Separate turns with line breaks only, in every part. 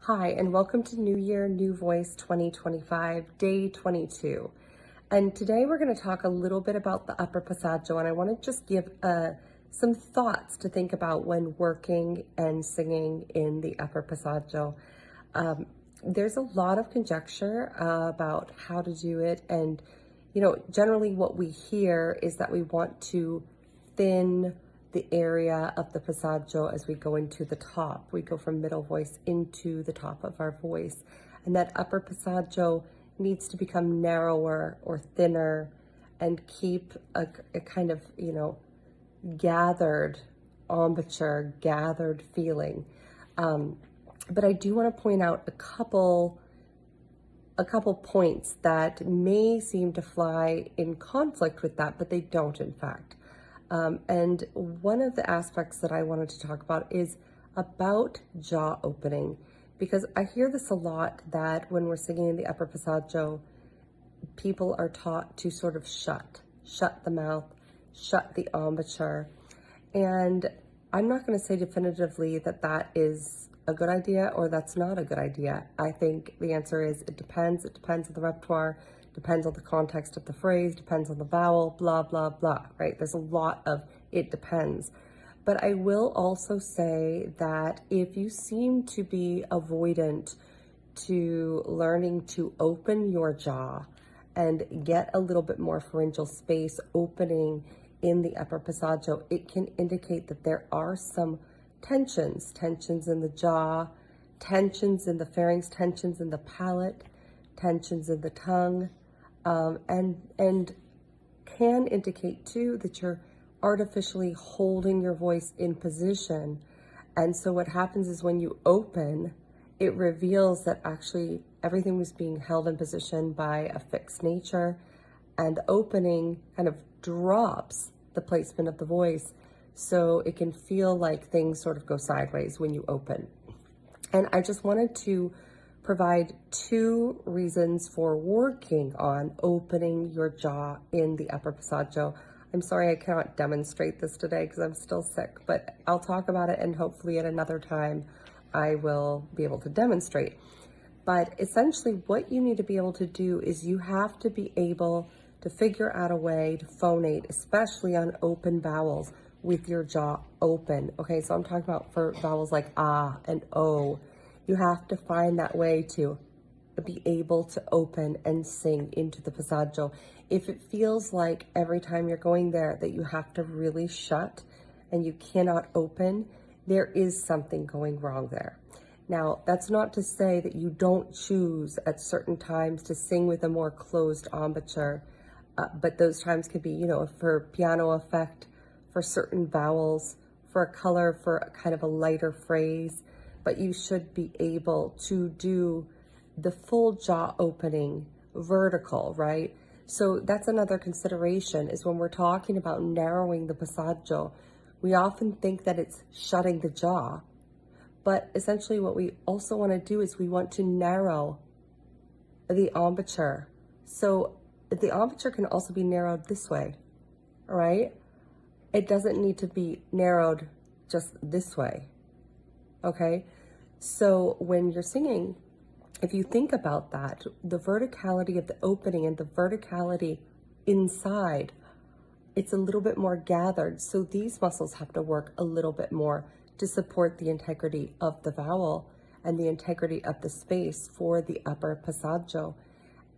Hi, and welcome to New Year, New Voice 2025, day 22. And today we're going to talk a little bit about the upper passaggio, and I want to just give some thoughts to think about when working and singing in the upper passaggio. There's a lot of conjecture about how to do it, and generally what we hear is that we want to thin the area of the passaggio as we go into the top. We go from middle voice into the top of our voice. And that upper passaggio needs to become narrower or thinner and keep a kind of, gathered embouchure, gathered feeling. But I do want to point out a couple points that may seem to fly in conflict with that, but they don't, in fact. And one of the aspects that I wanted to talk about is about jaw opening, because I hear this a lot that when we're singing in the upper passaggio, people are taught to sort of shut the mouth, shut the embouchure. And I'm not going to say definitively that that is a good idea or that's not a good idea. I think the answer is it depends. It depends on the repertoire, depends on the context of the phrase, depends on the vowel, blah, blah, blah, right? There's a lot of it depends. But I will also say that if you seem to be avoidant to learning to open your jaw and get a little bit more pharyngeal space opening in the upper passaggio, it can indicate that there are some tensions in the jaw, tensions in the pharynx, tensions in the palate, tensions in the tongue, and can indicate too that you're artificially holding your voice in position. And so what happens is when you open, it reveals that actually everything was being held in position by a fixed nature, and opening kind of drops the placement of the voice. So it can feel like things sort of go sideways when you open. And I just wanted to provide two reasons for working on opening your jaw in the upper passaggio. I'm sorry I cannot demonstrate this today because I'm still sick, but I'll talk about it, and hopefully at another time I will be able to demonstrate. But essentially what you need to be able to do is you have to be able to figure out a way to phonate, especially on open vowels, with your jaw open. Okay, so I'm talking about for vowels like ah and o. You have to find that way to be able to open and sing into the passaggio. If it feels like every time you're going there that you have to really shut and you cannot open, there is something going wrong there. Now, that's not to say that you don't choose at certain times to sing with a more closed embouchure, but those times could be, for piano effect, for certain vowels, for a color, for a kind of a lighter phrase. But you should be able to do the full jaw opening vertical, right? So that's another consideration, is when we're talking about narrowing the passaggio, we often think that it's shutting the jaw. But essentially what we also want to do is we want to narrow the embouchure. So the embouchure can also be narrowed this way, all right? It doesn't need to be narrowed just this way, okay? So when you're singing, if you think about that, the verticality of the opening and the verticality inside, it's a little bit more gathered. So these muscles have to work a little bit more to support the integrity of the vowel and the integrity of the space for the upper passaggio.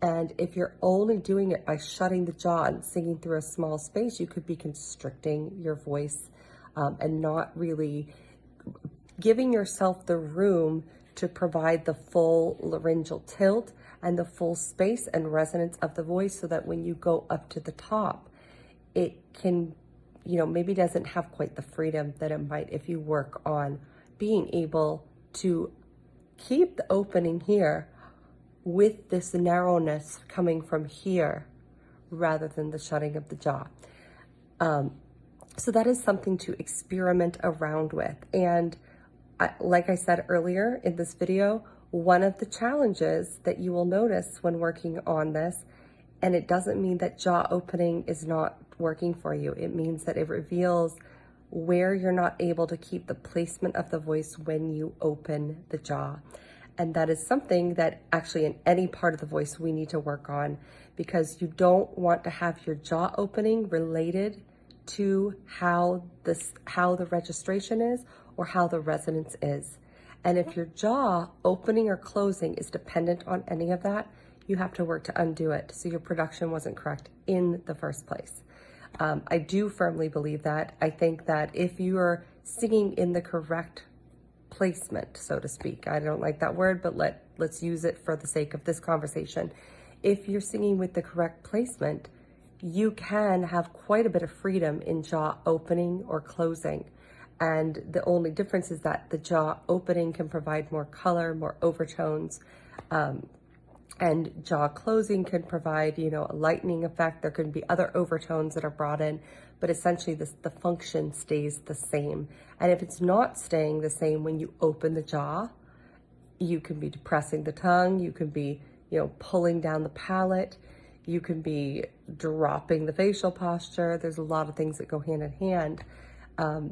And if you're only doing it by shutting the jaw and singing through a small space, you could be constricting your voice and not really giving yourself the room to provide the full laryngeal tilt and the full space and resonance of the voice, so that when you go up to the top, it can, maybe doesn't have quite the freedom that it might if you work on being able to keep the opening here with this narrowness coming from here rather than the shutting of the jaw. So that is something to experiment around with. And like I said earlier in this video, one of the challenges that you will notice when working on this, and it doesn't mean that jaw opening is not working for you. It means that it reveals where you're not able to keep the placement of the voice when you open the jaw. And that is something that actually in any part of the voice we need to work on, because you don't want to have your jaw opening related to how the registration is or how the resonance is. And if your jaw opening or closing is dependent on any of that, you have to work to undo it so your production wasn't correct in the first place. I do firmly believe that. I think that if you are singing in the correct placement, so to speak, I don't like that word, but let's use it for the sake of this conversation. If you're singing with the correct placement, you can have quite a bit of freedom in jaw opening or closing. And the only difference is that the jaw opening can provide more color, more overtones, and jaw closing can provide, a lightening effect. There can be other overtones that are brought in, but essentially the function stays the same. And if it's not staying the same when you open the jaw, you can be depressing the tongue, you can be, pulling down the palate, you can be dropping the facial posture. There's a lot of things that go hand in hand.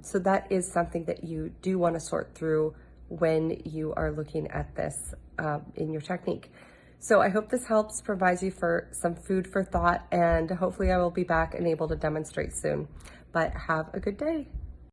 So that is something that you do want to sort through when you are looking at this in your technique. So I hope this helps, provides you for some food for thought, and hopefully I will be back and able to demonstrate soon. But have a good day.